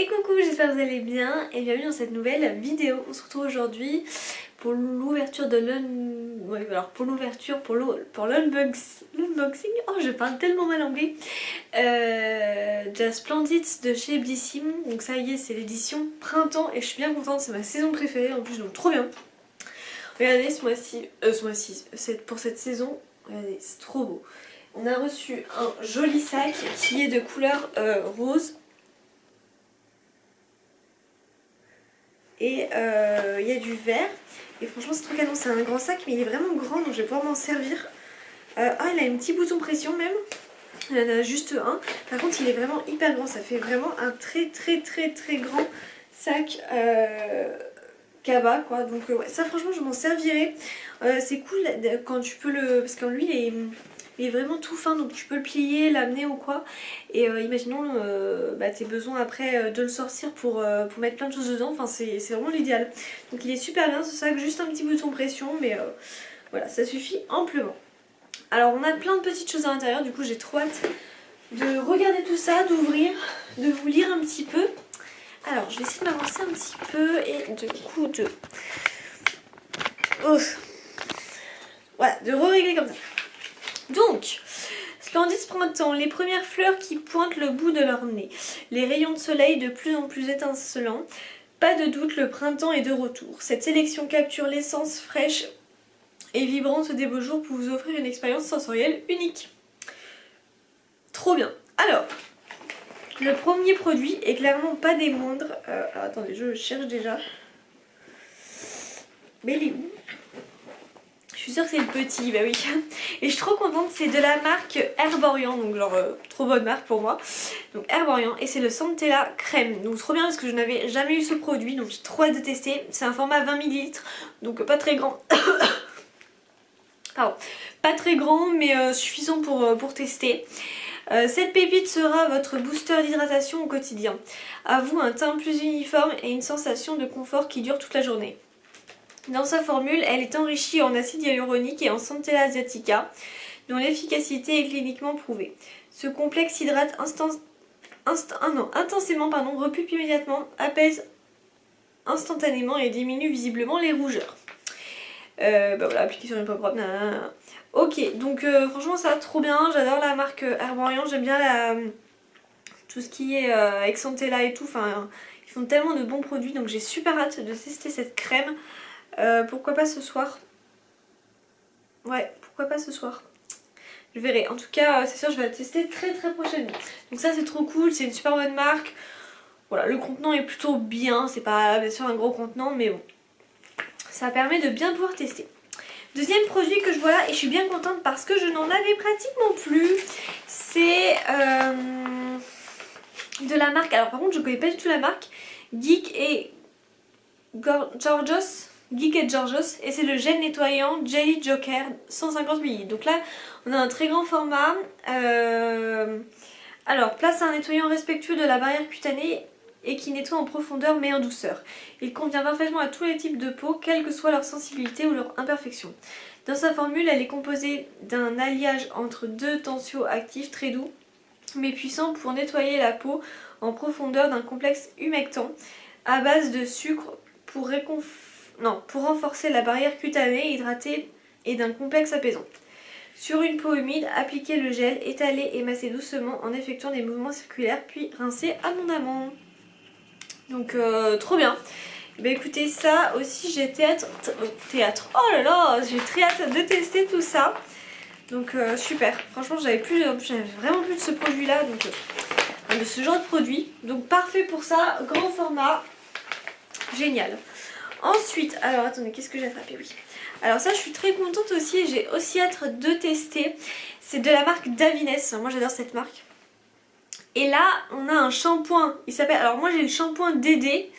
Et coucou, j'espère que vous allez bien et bienvenue dans cette nouvelle vidéo. On se retrouve aujourd'hui pour l'ouverture de l'unboxing. Oh, je parle tellement mal anglais. De la Splendid de chez Blissim. Donc ça y est, c'est l'édition printemps et je suis bien contente, c'est ma saison préférée en plus, donc trop bien. Regardez pour cette saison, regardez, c'est trop beau. On a reçu un joli sac qui est de couleur rose. Et il y a du vert. Et franchement c'est trop canon, c'est un grand sac mais il est vraiment grand donc je vais pouvoir m'en servir. Il a un petit bouton pression même. Il y en a juste un. Par contre il est vraiment hyper grand, ça fait vraiment un très grand sac cabas quoi. Donc ouais, ça franchement je m'en servirai. C'est cool quand tu peux le... Parce qu'en lui il est vraiment tout fin donc tu peux le plier, l'amener ou quoi. Et imaginons tes besoins après de le sortir pour mettre plein de choses dedans, enfin c'est vraiment l'idéal. Donc il est super bien ce sac, juste un petit bouton pression mais voilà, ça suffit amplement. Alors on a plein de petites choses à l'intérieur, du coup j'ai trop hâte de regarder tout ça, d'ouvrir, de vous lire un petit peu. Alors je vais essayer de m'avancer un petit peu et de re-régler comme ça. Donc, Splendid printemps, les premières fleurs qui pointent le bout de leur nez, les rayons de soleil de plus en plus étincelants. Pas de doute, le printemps est de retour. Cette sélection capture l'essence fraîche et vibrante des beaux jours pour vous offrir une expérience sensorielle unique. Trop bien. Alors, le premier produit est clairement pas des moindres. Alors attendez, je cherche déjà. Mais il est où ? Je suis sûre que c'est le petit, bah oui. Et je suis trop contente, c'est de la marque Herborian, donc genre trop bonne marque pour moi. Donc Herborian, et c'est le Centella crème. Donc trop bien parce que je n'avais jamais eu ce produit, donc j'ai trop hâte de tester. C'est un format 20 ml, donc pas très grand. Pardon. Pas très grand, mais suffisant pour tester. Cette pépite sera votre booster d'hydratation au quotidien. À vous un teint plus uniforme et une sensation de confort qui dure toute la journée. Dans sa formule, elle est enrichie en acide hyaluronique et en Centella asiatica, dont l'efficacité est cliniquement prouvée. Ce complexe hydrate intensément, repulpe immédiatement, apaise instantanément et diminue visiblement les rougeurs. Voilà, appliqué sur une peau propre. Ok, donc franchement ça va trop bien, j'adore la marque Herborian, j'aime bien tout ce qui est avec Centella et tout, enfin ils font tellement de bons produits donc j'ai super hâte de tester cette crème. Pourquoi pas ce soir? Ouais, pourquoi pas ce soir? Je verrai. En tout cas, c'est sûr, je vais la tester très prochainement. Donc ça, c'est trop cool. C'est une super bonne marque. Voilà, le contenant est plutôt bien. C'est pas bien sûr un gros contenant, mais bon. Ça permet de bien pouvoir tester. Deuxième produit que je vois là, et je suis bien contente parce que je n'en avais pratiquement plus. C'est de la marque... Alors par contre, je connais pas du tout la marque. Geek et Georgios. Et c'est le gel nettoyant Jelly Joker 150 ml. Donc là on a un très grand format. Alors place à un nettoyant respectueux de la barrière cutanée et qui nettoie en profondeur mais en douceur. Il convient parfaitement à tous les types de peau, quelle que soit leur sensibilité ou leur imperfection. Dans sa formule, elle est composée d'un alliage entre deux tensioactifs très doux mais puissants pour nettoyer la peau en profondeur, d'un complexe humectant à base de sucre pour renforcer la barrière cutanée hydratée et d'un complexe apaisant. Sur une peau humide, appliquez le gel, étalez et massez doucement en effectuant des mouvements circulaires puis rincez abondamment. Donc trop bien. Écoutez, ça aussi j'ai oh là là, j'ai très hâte de tester tout ça. Donc super, franchement j'avais vraiment plus de ce produit là, donc de ce genre de produit. Donc parfait pour ça, grand format, génial. Ensuite, alors attendez, qu'est-ce que j'ai attrapé? Oui. Alors ça, je suis très contente aussi et j'ai aussi hâte de tester. C'est de la marque Davines. Moi, j'adore cette marque. Et là, on a un shampoing. Il s'appelle... Alors moi, j'ai le shampoing Dédé.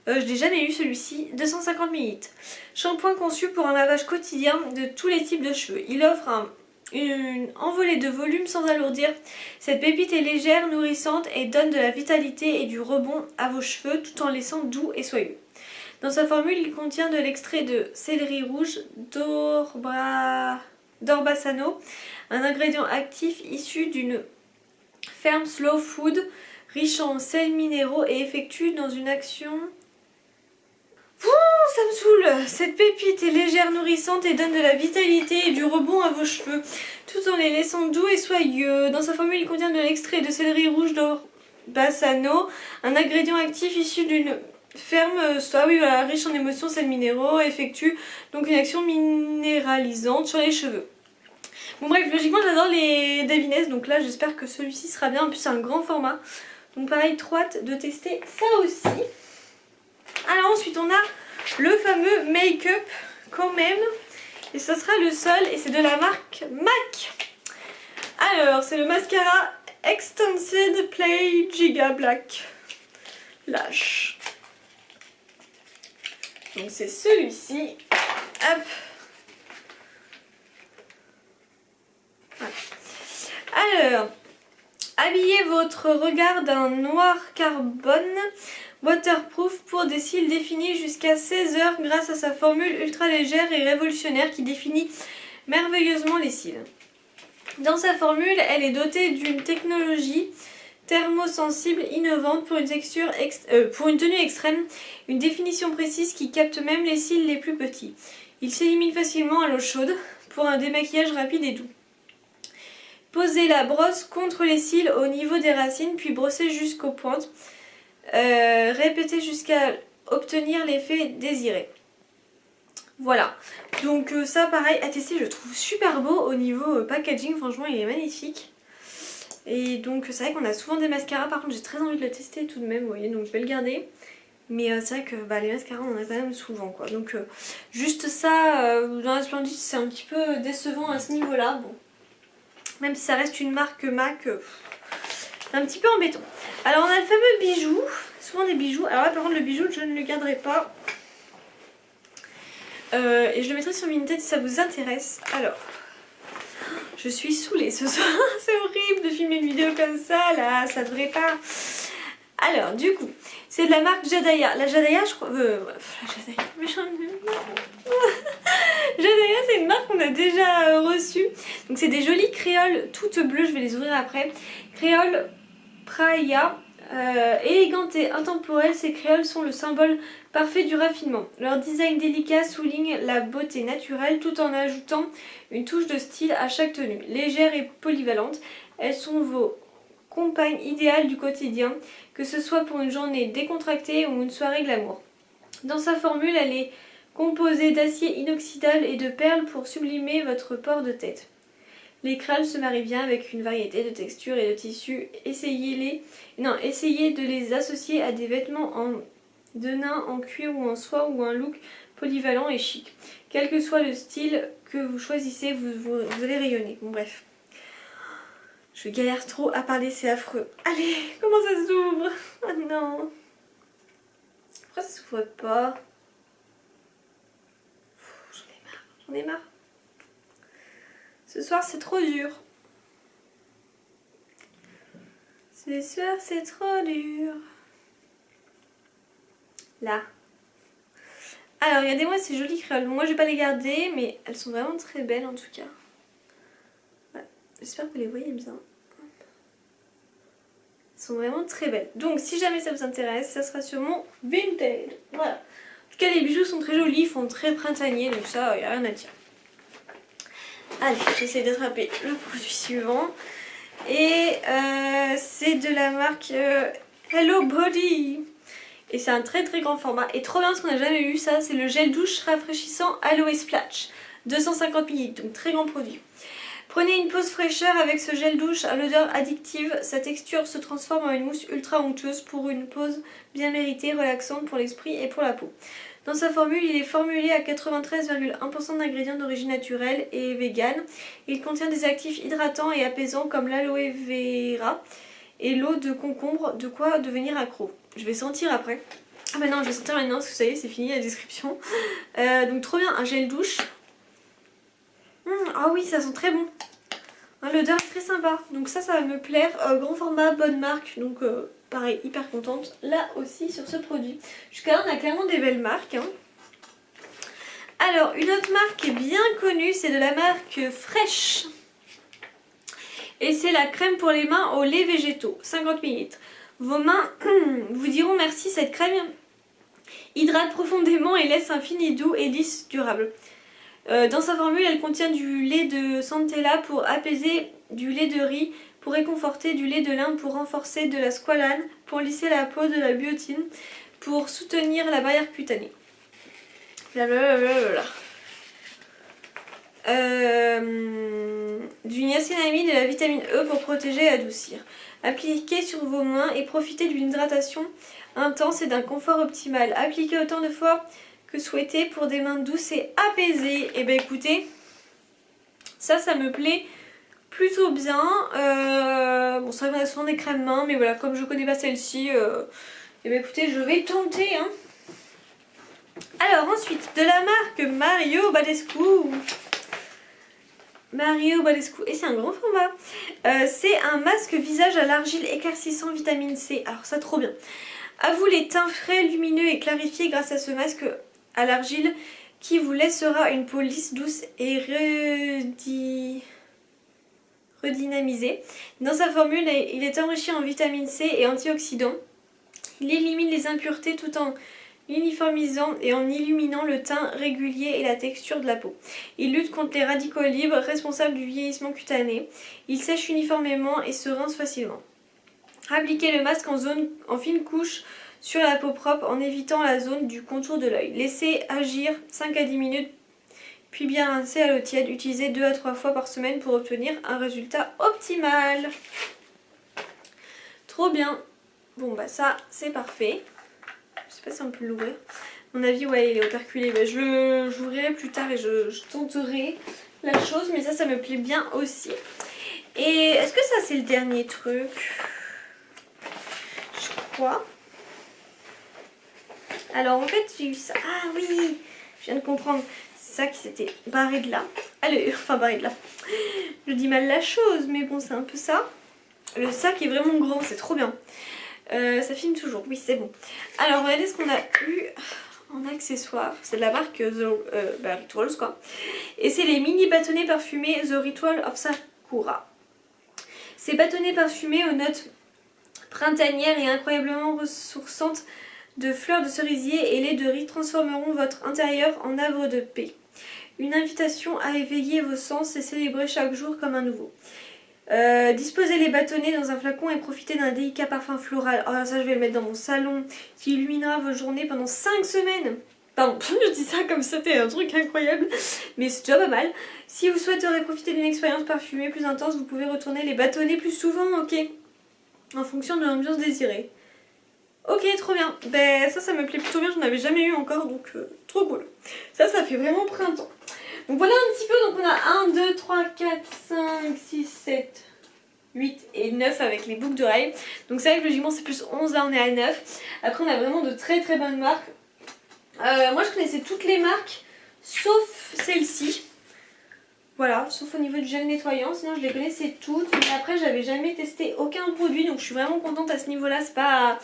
Je l'ai jamais eu celui-ci. 250 ml. Shampoing conçu pour un lavage quotidien de tous les types de cheveux. Il offre une envolée de volume sans alourdir. Cette pépite est légère, nourrissante et donne de la vitalité et du rebond à vos cheveux tout en laissant doux et soyeux. Dans sa formule, il contient de l'extrait de céleri rouge d'Orbasano, un ingrédient actif issu d'une ferme slow food riche en sels minéraux et effectue dans une action... Ouh, ça me saoule. Cette pépite est légère, nourrissante et donne de la vitalité et du rebond à vos cheveux, tout en les laissant doux et soyeux. Dans sa formule, il contient de l'extrait de céleri rouge d'Orbasano, un ingrédient actif issu d'une ferme soie, oui, voilà, riche en émotions, sels minéraux, effectue donc une action minéralisante sur les cheveux. Bon bref, logiquement j'adore les Davines, donc là j'espère que celui-ci sera bien. En plus c'est un grand format, donc pareil, trop hâte de tester ça aussi. Alors ensuite on a le fameux make-up quand même, et ça sera le seul, et c'est de la marque MAC. Alors c'est le mascara Extended Play Giga Black Lash. Donc c'est celui-ci. Hop. Voilà. Alors, habillez votre regard d'un noir carbone waterproof pour des cils définis jusqu'à 16 heures grâce à sa formule ultra légère et révolutionnaire qui définit merveilleusement les cils. Dans sa formule, elle est dotée d'une technologie thermosensible innovante pour une tenue extrême, une définition précise qui capte même les cils les plus petits. Il s'élimine facilement à l'eau chaude pour un démaquillage rapide et doux. Posez la brosse contre les cils au niveau des racines, puis brossez jusqu'aux pointes. Répétez jusqu'à obtenir l'effet désiré. Voilà, donc ça pareil à tester, je le trouve super beau au niveau packaging, franchement il est magnifique. Et donc c'est vrai qu'on a souvent des mascaras, par contre j'ai très envie de le tester tout de même, vous voyez, donc je vais le garder. Mais c'est vrai que les mascaras on en a quand même souvent quoi, donc juste ça dans la Splendid c'est un petit peu décevant à ce niveau là, bon. Même si ça reste une marque MAC, c'est un petit peu embêtant. Alors on a le fameux bijou, souvent des bijoux, alors là par contre le bijou je ne le garderai pas. Et je le mettrai sur Vinted si ça vous intéresse. Alors, je suis saoulée ce soir, c'est horrible de filmer une vidéo comme ça, là, ça devrait pas. Alors, du coup, c'est de la marque Jadaya. La Jadaya, je crois... la Jadaya, mais j'en ai... Jadaya, c'est une marque qu'on a déjà reçue. Donc c'est des jolies créoles toutes bleues, je vais les ouvrir après. Créoles Praia. Élégantes et intemporelles, ces créoles sont le symbole parfait du raffinement. Leur design délicat souligne la beauté naturelle tout en ajoutant une touche de style à chaque tenue. Légères et polyvalentes, elles sont vos compagnes idéales du quotidien, que ce soit pour une journée décontractée ou une soirée glamour. Dans sa formule, elle est composée d'acier inoxydable et de perles pour sublimer votre port de tête. Les créoles se marient bien avec une variété de textures et de tissus. Essayez de les associer à des vêtements de nain en cuir ou en soie ou un look polyvalent et chic. Quel que soit le style que vous choisissez, vous allez rayonner. Bon bref. Je galère trop à parler, c'est affreux. Allez, comment ça s'ouvre? Oh non. Pourquoi ça s'ouvre pas? J'en ai marre. Ce soir c'est trop dur. Ce soir c'est trop dur. Là. Alors regardez-moi ces jolies créoles. Moi je vais pas les garder mais elles sont vraiment très belles en tout cas. Voilà. J'espère que vous les voyez bien. Elles sont vraiment très belles. Donc si jamais ça vous intéresse, ça sera sur mon Vinted. Voilà. En tout cas les bijoux sont très jolis, ils font très printanier, donc ça, il n'y a rien à dire. Allez, j'essaie d'attraper le produit suivant. Et c'est de la marque Hello Body. Et c'est un très très grand format. Et trop bien parce qu'on n'a jamais eu ça. C'est le gel douche rafraîchissant Aloe Splash. 250 ml, donc très grand produit. Prenez une pause fraîcheur avec ce gel douche à l'odeur addictive. Sa texture se transforme en une mousse ultra onctueuse pour une pause bien méritée, relaxante pour l'esprit et pour la peau. Dans sa formule, il est formulé à 93,1% d'ingrédients d'origine naturelle et vegan. Il contient des actifs hydratants et apaisants comme l'aloe vera et l'eau de concombre, de quoi devenir accro. Je vais sentir après. Ah bah non, je vais sentir maintenant parce que ça y est, c'est fini la description. Donc trop bien, un gel douche. Ah oui, ça sent très bon. L'odeur est très sympa, donc ça va me plaire. Grand format, bonne marque, donc pareil, hyper contente là aussi sur ce produit. Jusqu'à là on a clairement des belles marques. Hein. Alors une autre marque qui est bien connue, c'est de la marque Fresh. Et c'est la crème pour les mains au lait végétaux, 50 ml. Vos mains vous diront merci, cette crème hydrate profondément et laisse un fini doux et lisse durable. Dans sa formule, elle contient du lait de centella pour apaiser, du lait de riz pour réconforter, du lait de lin pour renforcer, de la squalane pour lisser la peau, de la biotine pour soutenir la barrière cutanée. Blablabla. Du niacinamide et de la vitamine E pour protéger et adoucir. Appliquez sur vos mains et profitez d'une hydratation intense et d'un confort optimal. Appliquez autant de fois que souhaité pour des mains douces et apaisées. Et ben écoutez, ça me plaît plutôt bien. Bon, c'est vrai qu'on a souvent des crèmes mains, mais voilà, comme je connais pas celle-ci, et ben écoutez, je vais tenter. Hein. Alors ensuite, de la marque Mario Badescu. Et c'est un grand format. C'est un masque visage à l'argile éclaircissant vitamine C. Alors ça, trop bien. À vous les teints frais, lumineux et clarifiés grâce à ce masque à l'argile qui vous laissera une peau lisse, douce et redynamisée. Dans sa formule, il est enrichi en vitamine C et antioxydants. Il élimine les impuretés tout en uniformisant et en illuminant le teint régulier et la texture de la peau. Il lutte contre les radicaux libres responsables du vieillissement cutané. Il sèche uniformément et se rince facilement. Appliquez le masque en fine couche sur la peau propre en évitant la zone du contour de l'œil. Laissez agir 5 à 10 minutes puis bien rincer à l'eau tiède. Utilisez 2 à 3 fois par semaine pour obtenir un résultat optimal. Trop bien. Bon bah ça c'est parfait. Je sais pas si on peut l'ouvrir. À mon avis, ouais, il est operculé. Bah, je l'ouvrirai plus tard et je tenterai la chose. Mais ça me plaît bien aussi. Et est-ce que ça, c'est le dernier truc? Je crois. Alors, en fait, j'ai eu ça. Ah oui, je viens de comprendre. C'est ça qui s'était barré de là. Allez, enfin, barré de là. Je dis mal la chose, mais bon, c'est un peu ça. Le sac est vraiment grand, c'est trop bien. Ça filme toujours, oui c'est bon. Alors regardez ce qu'on a eu en accessoires. C'est de la marque Rituals quoi. Et c'est les mini bâtonnets parfumés The Ritual of Sakura. Ces bâtonnets parfumés aux notes printanières et incroyablement ressourçantes de fleurs de cerisier et lait de riz transformeront votre intérieur en havre de paix. Une invitation à éveiller vos sens et célébrer chaque jour comme un nouveau. Disposez les bâtonnets dans un flacon et profitez d'un délicat parfum floral. Oh ça je vais le mettre dans mon salon qui illuminera vos journées pendant 5 semaines. Pardon, je dis ça comme c'était un truc incroyable, mais c'est déjà pas mal. Si vous souhaiterez profiter d'une expérience parfumée plus intense, vous pouvez retourner les bâtonnets plus souvent, ok, en fonction de l'ambiance désirée. Ok, trop bien. Ben ça me plaît plutôt bien, j'en avais jamais eu encore, donc trop cool. Ça fait vraiment printemps. Donc voilà un petit peu, donc on a 1, 2, 3, 4, 5, 6, 7, 8 et 9 avec les boucles d'oreilles. Donc c'est vrai que logiquement c'est plus 11, là on est à 9. Après on a vraiment de très très bonnes marques. Moi je connaissais toutes les marques, sauf celle-ci. Voilà, sauf au niveau du gel nettoyant, sinon je les connaissais toutes. Mais après j'avais jamais testé aucun produit, donc je suis vraiment contente à ce niveau-là. C'est pas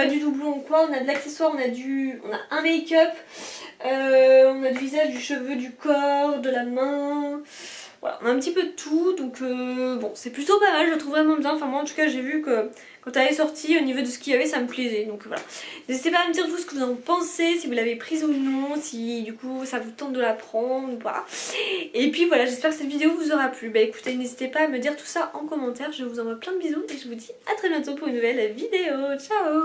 du doublon ou quoi, on a de l'accessoire, on a un make-up. On a du visage, du cheveu, du corps, de la main. Voilà, on a un petit peu de tout. Donc bon, c'est plutôt pas mal, je le trouve vraiment bien. Enfin moi en tout cas j'ai vu que quand elle est sortie, au niveau de ce qu'il y avait, ça me plaisait. Donc voilà. N'hésitez pas à me dire vous ce que vous en pensez, si vous l'avez prise ou non, si du coup ça vous tente de la prendre ou pas. Et puis voilà, j'espère que cette vidéo vous aura plu. Bah écoutez, n'hésitez pas à me dire tout ça en commentaire. Je vous envoie plein de bisous et je vous dis à très bientôt pour une nouvelle vidéo. Ciao!